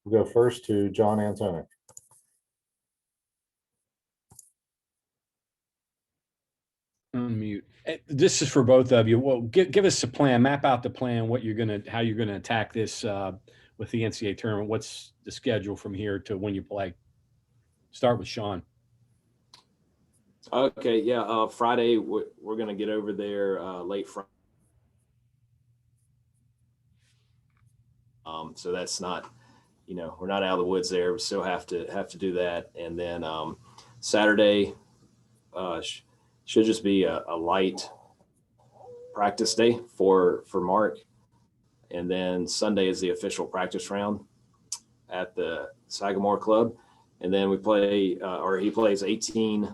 We'll go first to John Antonic. Unmute. This is for both of you. Well, give us a plan. Map out the plan. How you're gonna attack this with the NCAA tournament. What's the schedule from here to when you play? Start with Sean. Okay, yeah. Friday we're gonna get over there late Friday. So that's not, we're not out of the woods there. We still have to do that, and then Saturday should just be a light practice day for Mark, and then Sunday is the official practice round at the Sagamore Club, and then we play he plays 18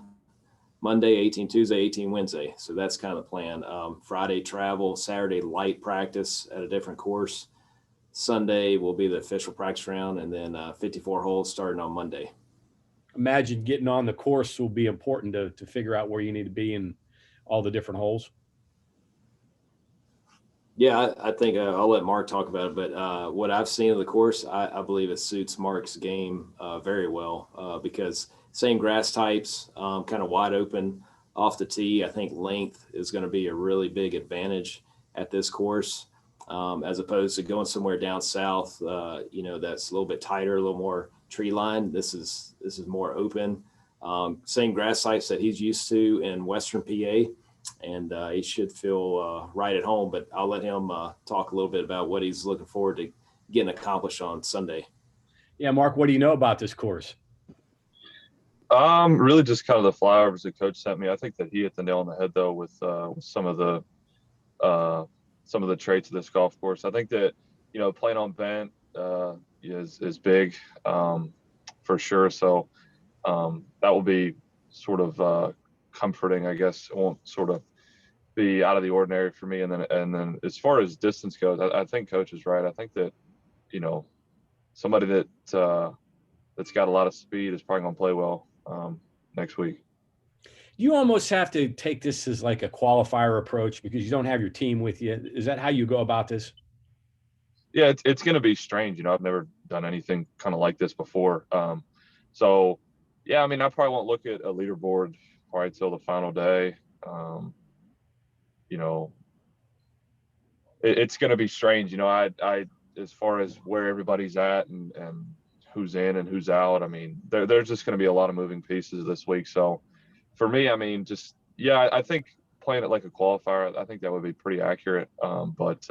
Monday, 18 Tuesday, 18 Wednesday. So that's kind of the plan. Friday travel, Saturday light practice at a different course. Sunday will be the official practice round, and then 54 holes starting on Monday. Imagine getting on the course will be important to figure out where you need to be in all the different holes. Yeah, I think I'll let Mark talk about it, but what I've seen of the course, I believe it suits Mark's game very well because same grass types, kind of wide open off the tee. I think length is going to be a really big advantage at this course, as opposed to going somewhere down south, that's a little bit tighter, a little more tree line. This is more open. Same grass types that he's used to in Western PA. And he should feel right at home, but I'll let him talk a little bit about what he's looking forward to getting accomplished on Sunday. Yeah, Mark, what do you know about this course? Really just kind of the flyovers the coach sent me. I think that he hit the nail on the head though with some of the traits of this golf course. I think that playing on bent is big for sure. So that will be sort of comforting, I guess. It won't sort of be out of the ordinary for me. And then as far as distance goes, I think coach is right. I think that somebody that's got a lot of speed is probably going to play well next week. You almost have to take this as like a qualifier approach because you don't have your team with you. Is that how you go about this? Yeah, it's going to be strange. I've never done anything kind of like this before. So yeah, I mean, I probably won't look at a leaderboard probably till the final day. It's going to be strange. I as far as where everybody's at and who's in and who's out, I mean, there's just going to be a lot of moving pieces this week. So for me, I mean, I think playing it like a qualifier, I think that would be pretty accurate. But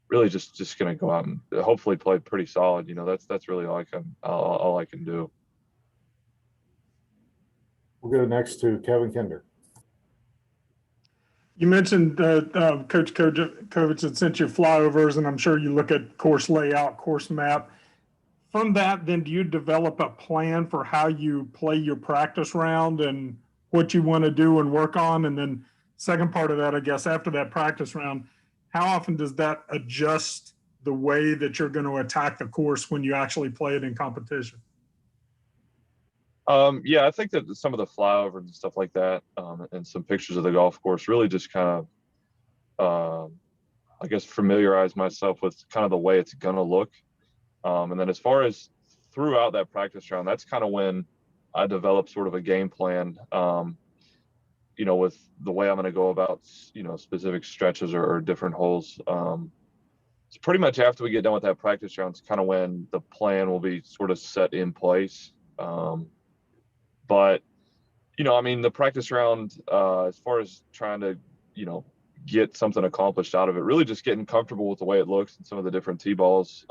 really just going to go out and hopefully play pretty solid. That's really all I can do. We'll go next to Kevin Kinder. You mentioned Coach Covich had sent you flyovers, and I'm sure you look at course layout, course map. From that, then, do you develop a plan for how you play your practice round and what you want to do and work on? And then second part of that, I guess, after that practice round, how often does that adjust the way that you're going to attack the course when you actually play it in competition? Yeah, I think that some of the flyovers and stuff like that, and some pictures of the golf course really just kind of, I guess, familiarize myself with kind of the way it's going to look. And then as far as throughout that practice round, that's kind of when I develop sort of a game plan, with the way I'm going to go about, specific stretches or different holes. It's pretty much after we get done with that practice round, it's kind of when the plan will be sort of set in place. But, I mean, the practice round, as far as trying to, get something accomplished out of it, really just getting comfortable with the way it looks and some of the different tee balls.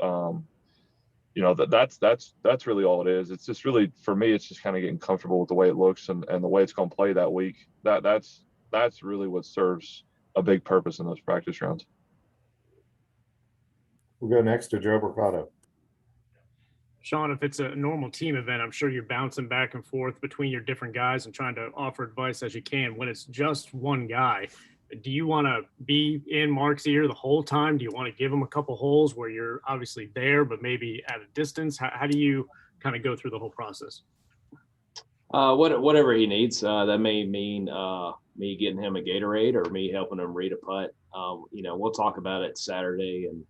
That's really all it is. It's just really, for me, it's just kind of getting comfortable with the way it looks and the way it's going to play that week. That's really what serves a big purpose in those practice rounds. We'll go next to Joe Mercado. Sean, if it's a normal team event, I'm sure you're bouncing back and forth between your different guys and trying to offer advice as you can. When it's just one guy, do you want to be in Mark's ear the whole time? Do you want to give him a couple holes where you're obviously there, but maybe at a distance? How do you kind of go through the whole process? Whatever he needs. That may mean me getting him a Gatorade or me helping him read a putt. We'll talk about it Saturday and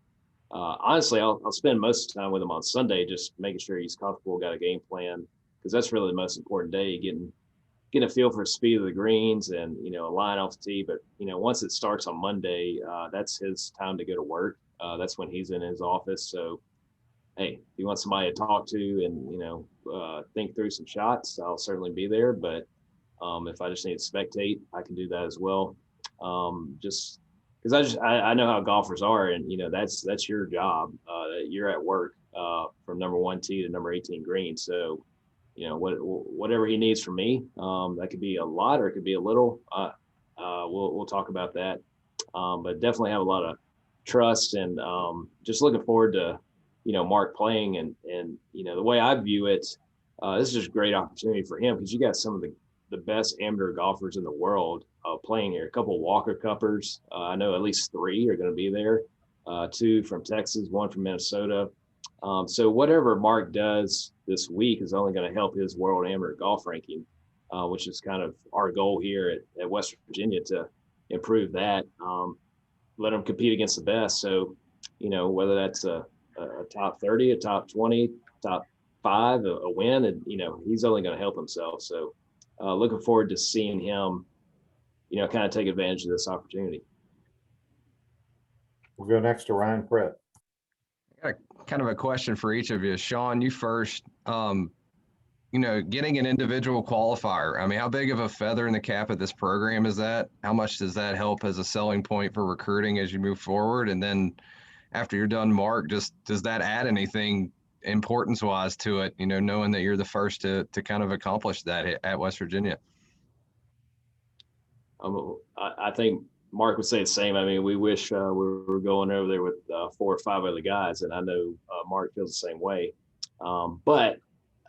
honestly, I'll spend most of the time with him on Sunday, just making sure he's comfortable, got a game plan, because that's really the most important day, getting a feel for the speed of the greens and, a line off the tee. But, once it starts on Monday, that's his time to go to work. That's when he's in his office. So, hey, if you want somebody to talk to and, think through some shots, I'll certainly be there. But if I just need to spectate, I can do that as well. Just because I know how golfers are, and that's your job. You're at work from number 1 tee to number 18 green. So, whatever he needs from me, that could be a lot or it could be a little. We'll talk about that. But definitely have a lot of trust, and just looking forward to Mark playing, and the way I view it, this is just a great opportunity for him, because you got some of the best amateur golfers in the world playing here. A couple of Walker Cuppers. I know at least 3 are going to be there. 2 from Texas, 1 from Minnesota. So whatever Mark does this week is only going to help his world amateur golf ranking, which is kind of our goal here at West Virginia, to improve that, let him compete against the best. So, whether that's a top 30, a top 20, top 5, a win, and, he's only going to help himself. So looking forward to seeing him, kind of take advantage of this opportunity. We'll go next to Ryan Pritt. I got kind of a question for each of you. Sean, you first. Getting an individual qualifier. I mean, how big of a feather in the cap of this program is that? How much does that help as a selling point for recruiting as you move forward? And then after you're done, Mark, does that add anything importance-wise to it, knowing that you're the first to kind of accomplish that at West Virginia? I think Mark would say the same. I mean, we wish we were going over there with 4 or 5 other guys, and I know Mark feels the same way. But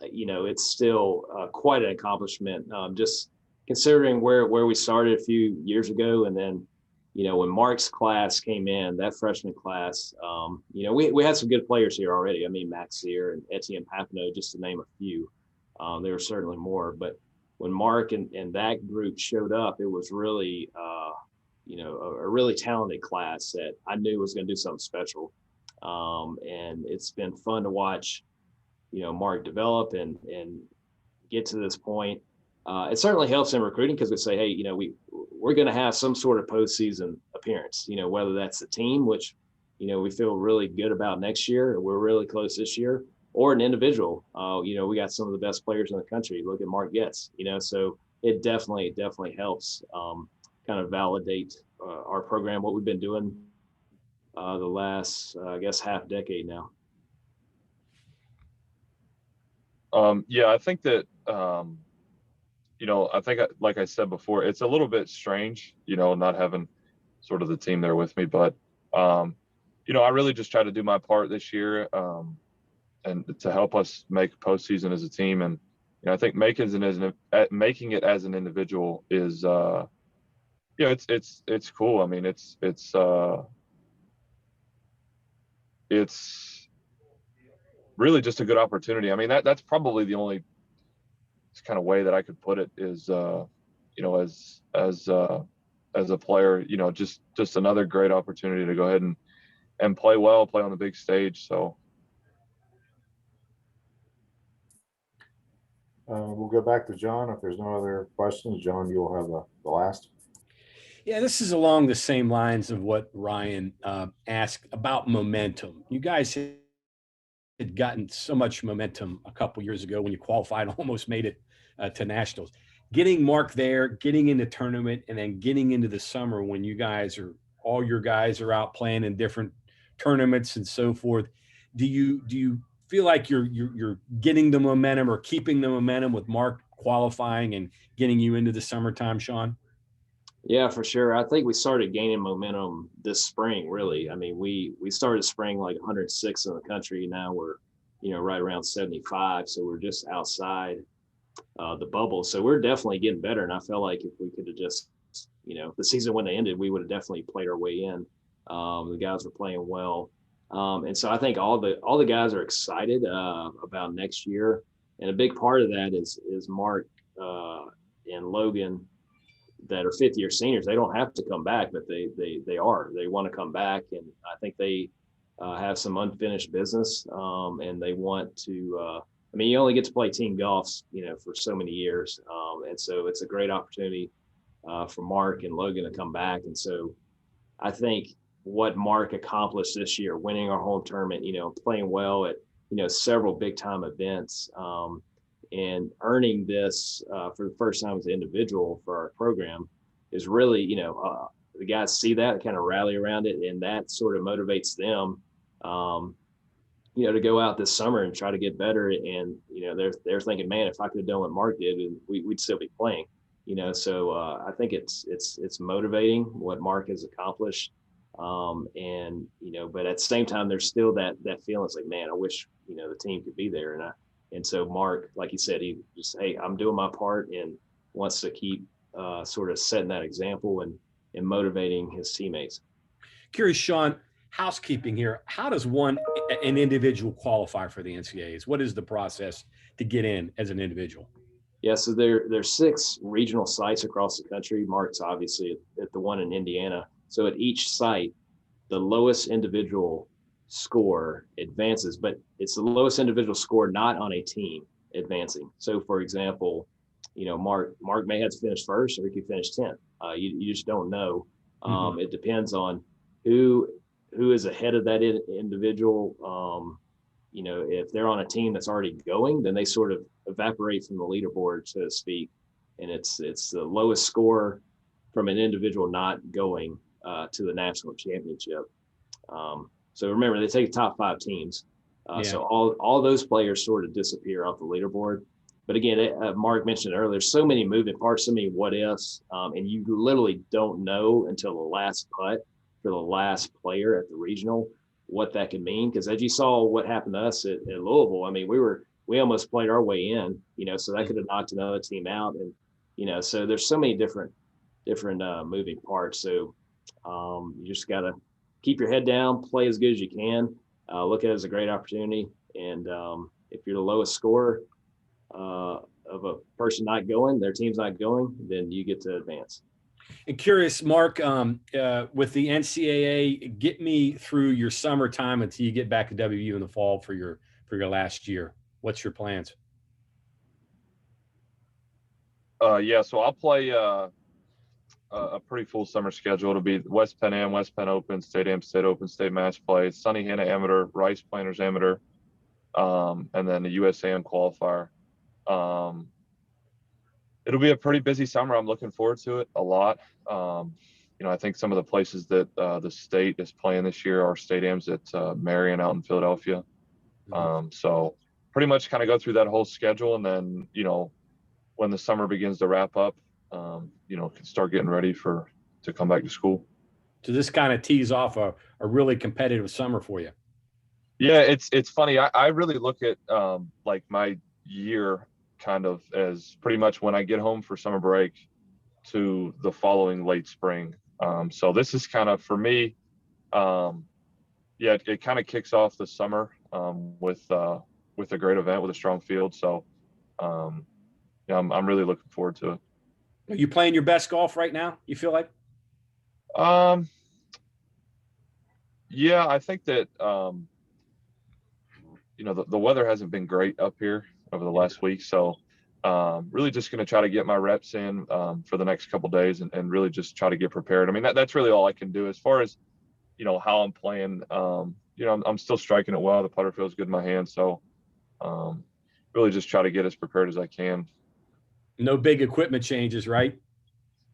it's still quite an accomplishment, just considering where we started a few years ago. And then, when Mark's class came in, that freshman class, we had some good players here already. I mean, Max Sear and Etienne Papineau, just to name a few. There were certainly more. But when Mark and that group showed up, it was really, a really talented class that I knew was going to do something special. And it's been fun to watch Mark develop and get to this point. It certainly helps in recruiting, because we say, hey, we're going to have some sort of postseason appearance, whether that's the team, which, we feel really good about next year. We're really close this year, or an individual. We got some of the best players in the country. Look at Mark Goetz, so it definitely helps kind of validate our program, what we've been doing the last, I guess, half decade now. Yeah, I think that, I think, like I said before, it's a little bit strange, not having sort of the team there with me. But, I really just try to do my part this year, and to help us make postseason as a team. And, I think making it as an individual is, it's cool. I mean, it's really just a good opportunity. I mean, that's probably the only kind of way that I could put it is, as a player, just another great opportunity to go ahead and play well, play on the big stage. So We'll go back to John. If there's no other questions, John, you'll have the last. Yeah, this is along the same lines of what Ryan asked about momentum. You guys had gotten so much momentum a couple years ago when you qualified, almost made it to nationals. Getting Mark there, getting in the tournament, and then getting into the summer when all your guys are out playing in different tournaments and so forth. Do you feel like you're getting the momentum or keeping the momentum with Mark qualifying and getting you into the summertime, Sean? Yeah, for sure. I think we started gaining momentum this spring, really. I mean, we started spring like 106 in the country. Now we're, right around 75. So we're just outside the bubble. So we're definitely getting better. And I felt like if we could have just, the season when they ended, we would have definitely played our way in. The guys were playing well. And so I think all the guys are excited about next year. And a big part of that is Mark and Logan that are fifth-year seniors. They don't have to come back, but they want to come back. And I think they have some unfinished business, and they want to. I mean, you only get to play team golfs, for so many years, and so it's a great opportunity for Mark and Logan to come back. And so, I think what Mark accomplished this year, winning our home tournament, playing well at several big time events, and earning this for the first time as an individual for our program, is really the guys see that, kind of rally around it, and that sort of motivates them. To go out this summer and try to get better. And, they're thinking, man, if I could have done what Mark did, we'd still be playing, so I think it's motivating what Mark has accomplished. And, but at the same time, there's still that feeling. It's like, man, I wish, the team could be there. And so Mark, like he said, he just, hey, I'm doing my part, and wants to keep sort of setting that example and motivating his teammates. Curious, Sean, housekeeping here. How does an individual qualify for the NCAAs? What is the process to get in as an individual? Yeah, so there's 6 regional sites across the country. Mark's obviously at the one in Indiana. So at each site, the lowest individual score advances, but it's the lowest individual score not on a team advancing. So for example, Mark may have to finish first, or he could finish 10th. You just don't know. It depends on who is ahead of that individual. If they're on a team that's already going, then they sort of evaporate from the leaderboard, so to speak. And it's the lowest score from an individual not going to the national championship. So remember, they take the top 5 teams. So all those players sort of disappear off the leaderboard. But again, Mark mentioned earlier, so many moving parts, so many what ifs, and you literally don't know until the last putt for the last player at the regional what that could mean. Because as you saw what happened to us at Louisville, I mean, we almost played our way in, so that could have knocked another team out. And, so there's so many different moving parts. So you just got to keep your head down, play as good as you can, look at it as a great opportunity. And if you're the lowest scorer of a person not going, their team's not going, then you get to advance. And curious, Mark, with the NCAA, get me through your summertime until you get back to WVU in the fall for your last year. What's your plans? So I'll play a pretty full summer schedule. It'll be West Penn Am, West Penn Open, State Am, State Open, State Match Play, Sunny Hannah Amateur, Rice Planters Amateur, and then the USAM qualifier. It'll be a pretty busy summer. I'm looking forward to it a lot. I think some of the places that the state is playing this year are stadiums at Marion out in Philadelphia. So pretty much kind of go through that whole schedule, and then, when the summer begins to wrap up, can start getting ready to come back to school. So this kind of tees off a really competitive summer for you. Yeah, it's funny. I really look at like my year kind of as pretty much when I get home for summer break to the following late spring. So this is kind of, for me, it kind of kicks off the summer with a great event with a strong field. So I'm really looking forward to it. Are you playing your best golf right now, you feel like? Yeah, I think that the weather hasn't been great up here over the last week, so really just going to try to get my reps in for the next couple of days, and really just try to get prepared. I mean, that's really all I can do as far as how I'm playing. I'm still striking it well. The putter feels good in my hand, so really just try to get as prepared as I can. No big equipment changes, right?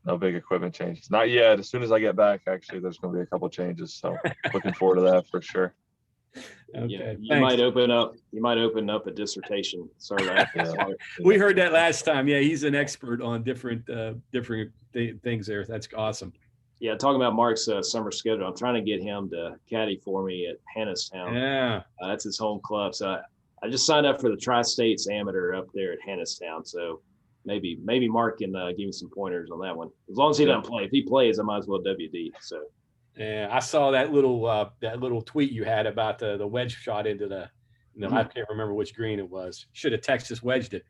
No big equipment changes. Not yet. As soon as I get back, actually, there's going to be a couple of changes. So looking forward to that for sure. Okay. You might open up a dissertation. Sorry. We heard that last time. Yeah, he's an expert on different things there. That's awesome. Yeah, talking about Mark's summer schedule, I'm trying to get him to caddy for me at Hannistown. Yeah, that's his home club. So I just signed up for the Tri-States Amateur up there at Hannistown. So maybe Mark can give me some pointers on that one. As long as he doesn't play. If he plays, I might as well WD. So. Yeah, I saw that little tweet you had about the wedge shot into the. I can't remember which green it was. Should have Texas wedged it.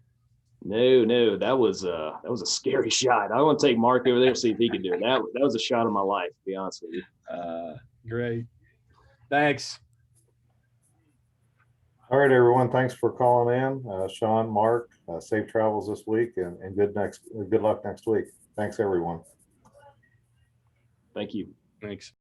No, that was a scary shot. I want to take Mark over there and see if he can do it. That was a shot of my life, to be honest with you. Great. Thanks. All right, everyone. Thanks for calling in. Sean, Mark, safe travels this week and good luck next week. Thanks, everyone. Thank you. Thanks.